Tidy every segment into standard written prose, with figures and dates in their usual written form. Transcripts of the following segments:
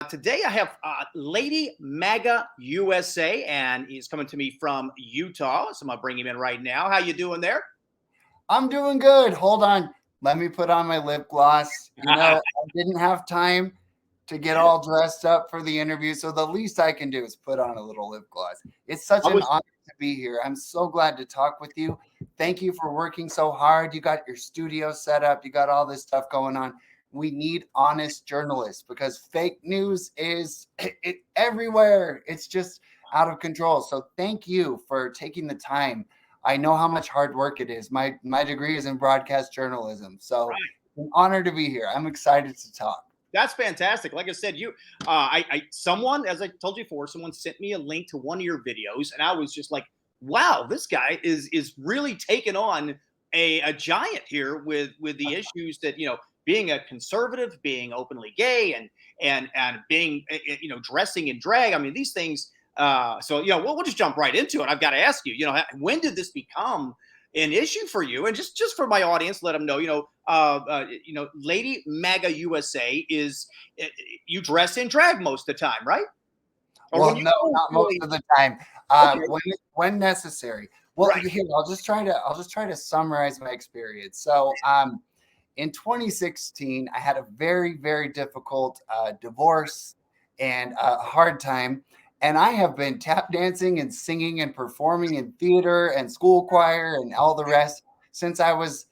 Today I have Lady Maga USA, and he's coming to me from Utah. So I'm gonna bring him in right now. How you doing there? I'm doing good. Hold on. Let me put on my lip gloss. I didn't have time to get all dressed up for the interview. So the least I can do is put on a little lip gloss. It's such I an was honor to be here. I'm so glad to talk with you. Thank you for working so hard. You got your studio set up, you got all this stuff going on. We need honest journalists because fake news is everywhere. It's just out of control. So thank you for taking the time. I know how much hard work it is. My degree is in broadcast journalism. So right. it's an honor to be here. I'm excited to talk. That's fantastic. Like I said, someone, as I told you before, someone sent me a link to one of your videos, and I was just like, wow, this guy is really taking on a giant here with the issues that being a conservative, being openly gay, and being dressing in drag. I mean, these things. So we'll just jump right into it. I've got to ask you, when did this become an issue for you? And just for my audience, let them know, Lady Maga USA is you dress in drag most of the time, right? Or Well, when you no, don't not most really, of the time. okay, When necessary. Well, right, here I'll just try to summarize my experience. So, in 2016, I had a very difficult divorce and a hard time, and I have been tap dancing and singing and performing in theater and school choir and all the rest since I was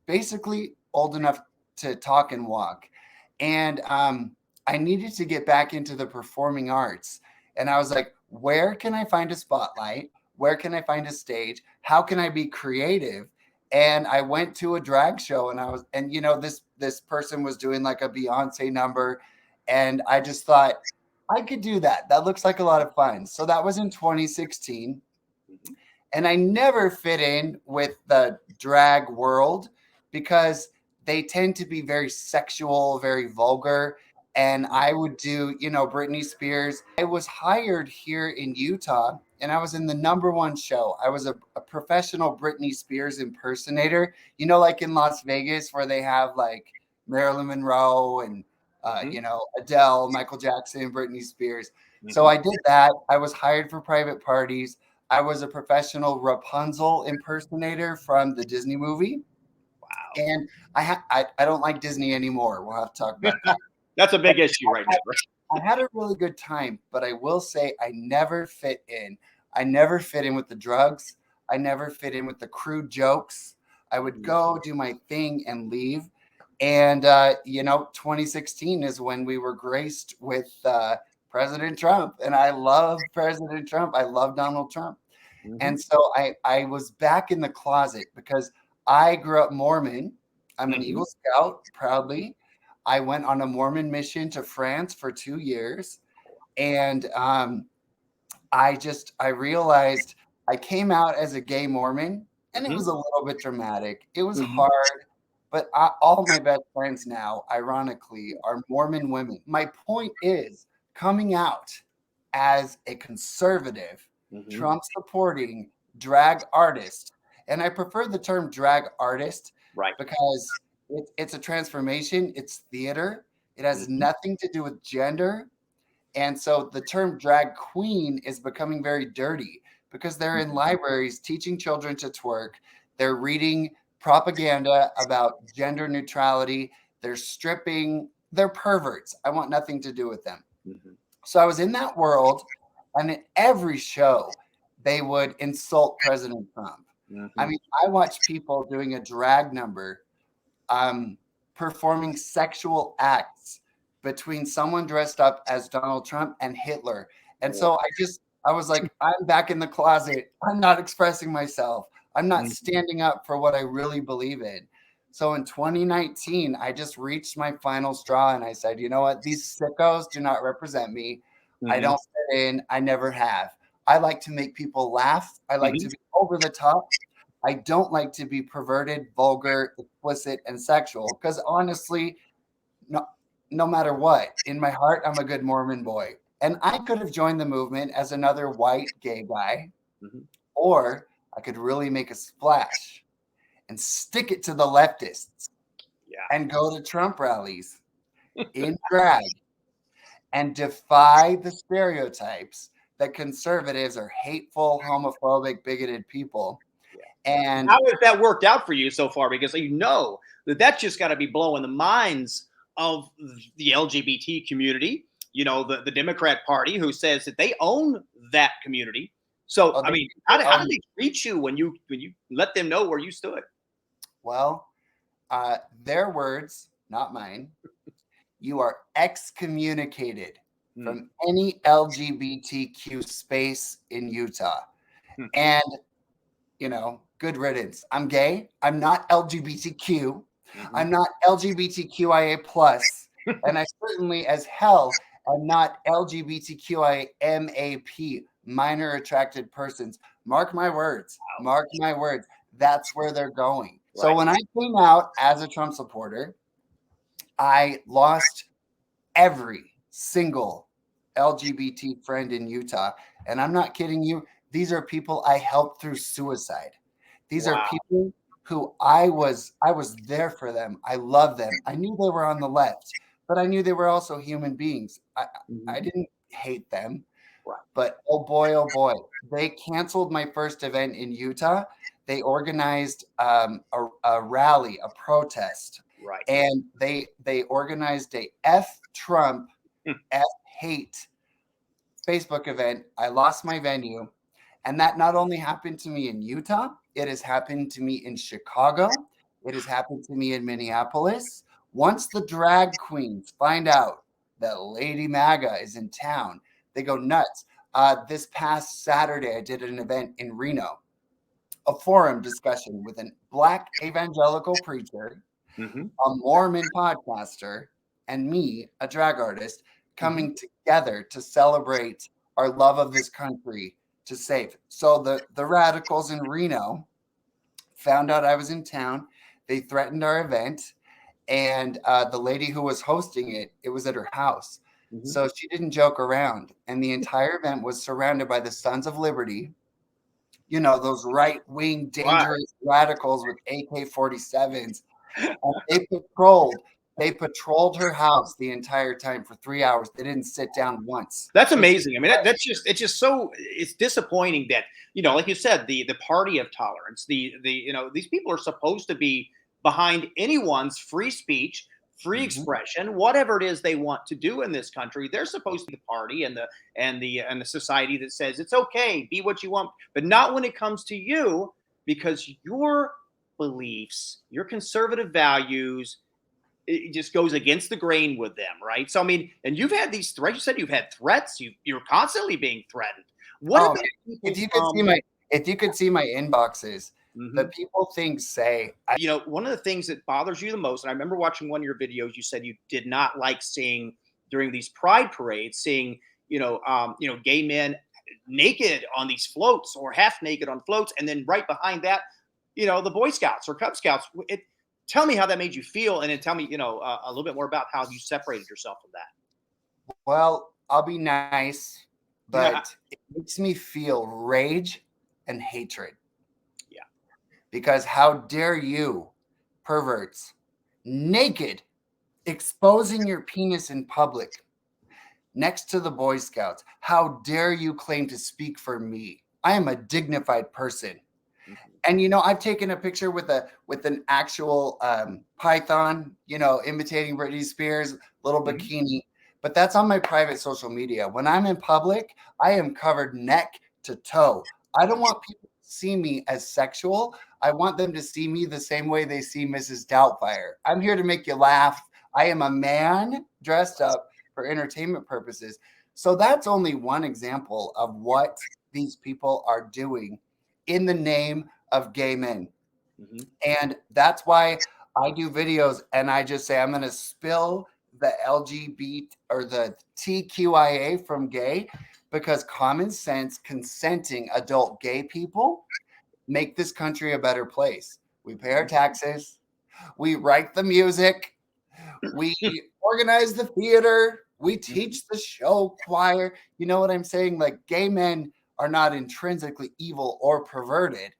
basically old enough to talk and walk, and I needed to get back into the performing arts. And I was like, where can I find a spotlight? Where can I find a stage? How can I be creative? And I went to a drag show and this person was doing like a Beyonce number. And I just thought I could do that. That looks like a lot of fun. So that was in 2016. And I never fit in with the drag world because they tend to be very sexual, very vulgar. And I would do, Britney Spears. I was hired here in Utah and I was in the number one show. I was a professional Britney Spears impersonator, like in Las Vegas where they have like Marilyn Monroe and, mm-hmm, Adele, Michael Jackson, Britney Spears. So mm-hmm. I did that. I was hired for private parties. I was a professional Rapunzel impersonator from the Disney movie, Wow, and I don't like Disney anymore. We'll have to talk about that. that's a But big issue right now, right? I had a really good time, but I will say I never fit in. I never fit in with the drugs. I never fit in with the crude jokes. I would go do my thing and leave. And 2016 is when we were graced with President Trump, and I love President Trump. I love Donald Trump. Mm-hmm, And so I was back in the closet because I grew up Mormon. I'm an mm-hmm, Eagle Scout, proudly. I went on a Mormon mission to France for 2 years. And I realized I came out as a gay Mormon, and it mm-hmm, was a little bit dramatic. It was mm-hmm. hard, but all my best friends now, ironically, are Mormon women. My point is coming out as a conservative, Mm-hmm. Trump supporting drag artist. And I prefer the term drag artist Right. because it's a transformation, it's theater, it has Mm-hmm, nothing to do with gender. And so the term drag queen is becoming very dirty because they're in libraries teaching children to twerk. They're reading propaganda about gender neutrality. They're stripping. They're perverts. I want nothing to do with them. mm-hmm, So I was in that world, and in every show, they would insult President Trump. I mm-hmm. mean, I watched people doing a drag number, um, performing sexual acts between someone dressed up as Donald Trump and Hitler. And Wow. so I was like, I'm back in the closet. I'm not expressing myself. I'm not Mm-hmm, standing up for what I really believe in. So in 2019, I just reached my final straw and I said, you know what? These sickos do not represent me. I mm-hmm, don't fit in. I never have. I like to make people laugh. I like mm-hmm. to be over the top. I don't like to be perverted, vulgar, explicit, and sexual. Because honestly, no, no matter what, in my heart, I'm a good Mormon boy. And I could have joined the movement as another white gay guy, Mm-hmm. or I could really make a splash and stick it to the leftists Yeah. and go to Trump rallies in drag. and defy the stereotypes that conservatives are hateful, homophobic, bigoted people. And how has that worked out for you so far? Because you know that that's just got to be blowing the minds of the LGBT community. You know, the Democrat Party, who says that they own that community. So, I mean, how did they treat you when you let them know where you stood? Well, their words, not mine. You are excommunicated from any LGBTQ space in Utah. And, you know, good riddance. I'm gay. I'm not LGBTQ. I'm not LGBTQIA plus. And I certainly as hell am not LGBTQIA MAP, minor attracted persons. Mark my words. Mark my words. That's where they're going. So when I came out as a Trump supporter, I lost every single LGBT friend in Utah. And I'm not kidding you. These are people I helped through suicide. These are people who I was there for them. I love them. I knew they were on the left, but I knew they were also human beings. I didn't hate them. But oh boy, they canceled my first event in Utah. They organized a rally, a protest. And they organized a F Trump, F hate Facebook event. I lost my venue. And that not only happened to me in Utah, it has happened to me in Chicago. It has happened to me in Minneapolis. Once the drag queens find out that Lady Maga is in town, they go nuts. This past Saturday, I did an event in Reno, a forum discussion with a Black evangelical preacher, a Mormon podcaster, and me, a drag artist, coming together to celebrate our love of this country to save. So the radicals in Reno found out I was in town. They threatened our event, and the lady who was hosting it, it was at her house. So she didn't joke around. And the entire event was surrounded by the Sons of Liberty, you know, those right-wing, dangerous radicals with AK-47s. And they patrolled her house the entire time for 3 hours. They didn't sit down once. That's amazing. I mean, it's just so, it's disappointing that, you know, like you said, the party of tolerance, you know, these people are supposed to be behind anyone's free speech, free expression, whatever it is they want to do in this country. They're supposed to be the party and the society that says it's okay, be what you want, but not when it comes to you, because your beliefs, your conservative values, it just goes against the grain with them, right? So I mean, and you've had these threats. You said you've had threats. You're constantly being threatened. What if you could see my inboxes, the people things say. You know, one of the things that bothers you the most, and I remember watching one of your videos. You said you did not like seeing during these pride parades, seeing gay men naked on these floats or half naked on floats, and then right behind that, you know, the Boy Scouts or Cub Scouts. Tell me how that made you feel, and then tell me, a little bit more about how you separated yourself from that. Well, I'll be nice, but it makes me feel rage and hatred. Yeah. Because how dare you, perverts, naked, exposing your penis in public next to the Boy Scouts? How dare you claim to speak for me? I am a dignified person. And, you know, I've taken a picture with an actual python, you know, imitating Britney Spears, little bikini. But that's on my private social media. When I'm in public, I am covered neck to toe. I don't want people to see me as sexual. I want them to see me the same way they see Mrs. Doubtfire. I'm here to make you laugh. I am a man dressed up for entertainment purposes. So that's only one example of what these people are doing in the name of gay men. And that's why I do videos and I just say, I'm going to spill the LGBT or the TQIA from gay, because common sense, consenting adult gay people make this country a better place. We pay our taxes. We write the music. We organize the theater. We teach the show choir. You know what I'm saying? Like, gay men are not intrinsically evil or perverted.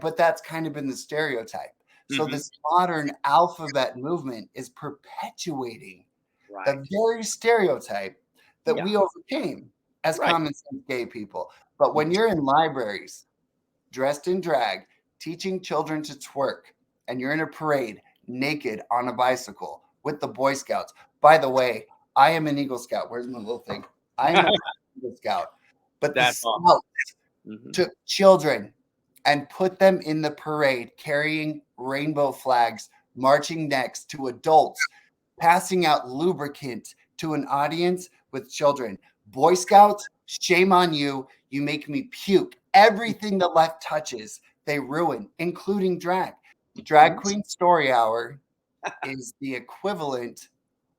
But that's kind of been the stereotype. So this modern alphabet movement is perpetuating the very stereotype that Yeah. we overcame as Right. common sense gay people. But when you're in libraries, dressed in drag, teaching children to twerk, and you're in a parade naked on a bicycle with the Boy Scouts. By the way, I am an Eagle Scout. Where's my little thing? I am an Eagle Scout. But the That's awesome. Scouts took children and put them in the parade carrying rainbow flags, marching next to adults, passing out lubricant to an audience with children. Boy Scouts, shame on you. You make me puke. Everything the left touches, they ruin, including drag. Drag Queen Story Hour is the equivalent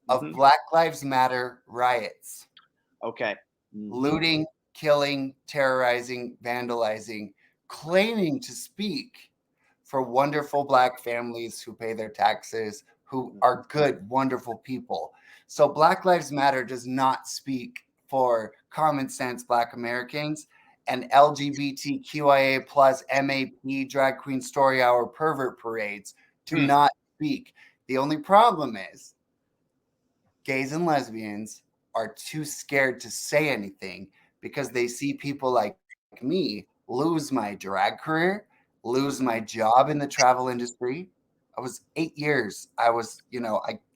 of Black Lives Matter riots. Okay. Looting, killing, terrorizing, vandalizing, claiming to speak for wonderful Black families who pay their taxes, who are good, wonderful people. So Black Lives Matter does not speak for common sense Black Americans, and LGBTQIA plus MAP Drag Queen Story Hour pervert parades do not speak. The only problem is gays and lesbians are too scared to say anything because they see people like me lose my drag career, lose my job in the travel industry. I was 8 years. I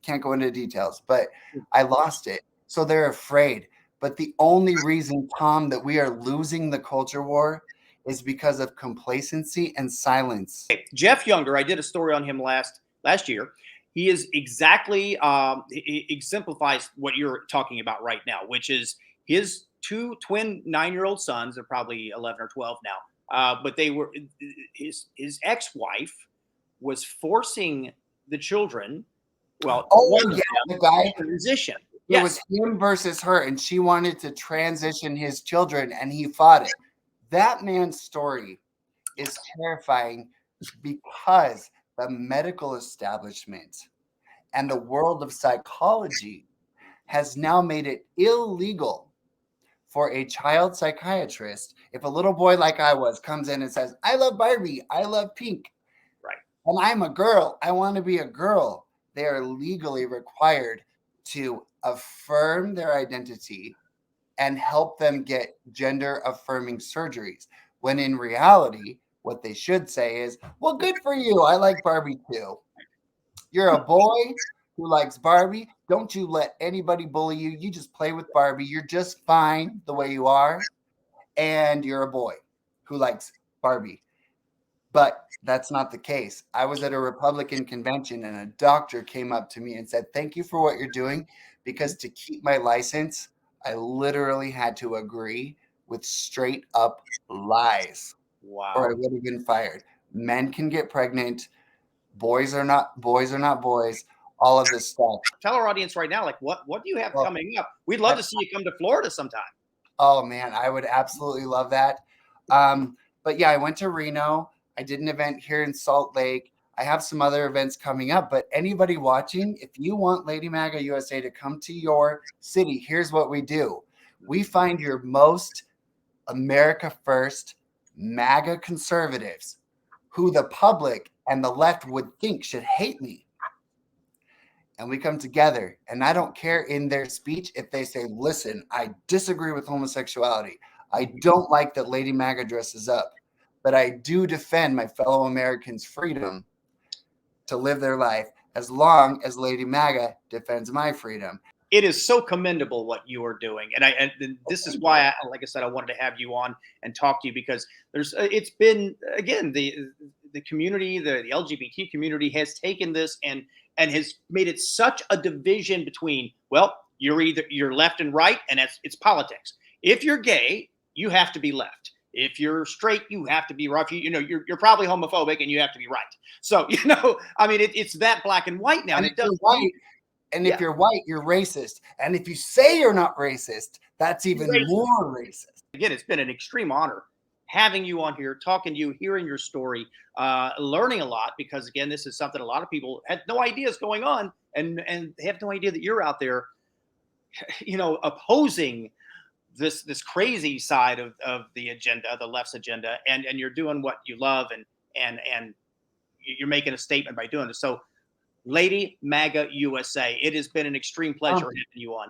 can't go into details, but I lost it. So they're afraid. But the only reason, Tom, that we are losing the culture war is because of complacency and silence. Jeff Younger, I did a story on him last year. He is exactly he exemplifies what you're talking about right now, which is his two twin 9-year-old sons. They're probably 11 or 12 now, but they were his ex-wife was forcing the children. Well, The guy transition. It was him versus her, and she wanted to transition his children, and he fought it. That man's story is terrifying because the medical establishment and the world of psychology has now made it illegal for a child psychiatrist, if a little boy like I was comes in and says, I love Barbie, I love pink, right, and I'm a girl, I want to be a girl, they are legally required to affirm their identity and help them get gender affirming surgeries. When in reality, what they should say is, well, good for you. I like Barbie too. You're a boy who likes Barbie. Don't you let anybody bully you. You just play with Barbie. You're just fine the way you are. And you're a boy who likes Barbie. But that's not the case. I was at a Republican convention and a doctor came up to me and said, thank you for what you're doing, because to keep my license, I literally had to agree with straight up lies. Wow. Or I would have been fired. Men can get pregnant. Boys are not boys. All of this stuff. Tell our audience right now, like what do you have coming up? We'd love to see you come to Florida sometime. Oh man, I would absolutely love that. But yeah, I went to Reno. I did an event here in Salt Lake. I have some other events coming up, but anybody watching, if you want Lady Maga USA to come to your city, here's what we do. We find your most America first MAGA conservatives who the public and the left would think should hate me. And we come together, and I don't care in their speech if they say, listen, I disagree with homosexuality. I don't like that Lady Maga dresses up, but I do defend my fellow Americans' freedom to live their life as long as Lady Maga defends my freedom. It is so commendable what you are doing, and this is why, like I said, I wanted to have you on and talk to you, because it's been, again, the community, the LGBT community has taken this and has made it such a division between, well, you're left and right, and it's politics. If you're gay, you have to be left. If you're straight, you have to be rough. You're probably homophobic, and you have to be right. So I mean, it's that black and white now. And if you're white, if you're white, you're racist. And if you say you're not racist, that's even more racist. Again, it's been an extreme honor having you on here, talking to you, hearing your story, learning a lot, because again, this is something a lot of people had no idea is going on, and they have no idea that you're out there, opposing this crazy side of the agenda, the left's agenda, and you're doing what you love, and you're making a statement by doing this. So, Lady Maga USA, it has been an extreme pleasure having you on.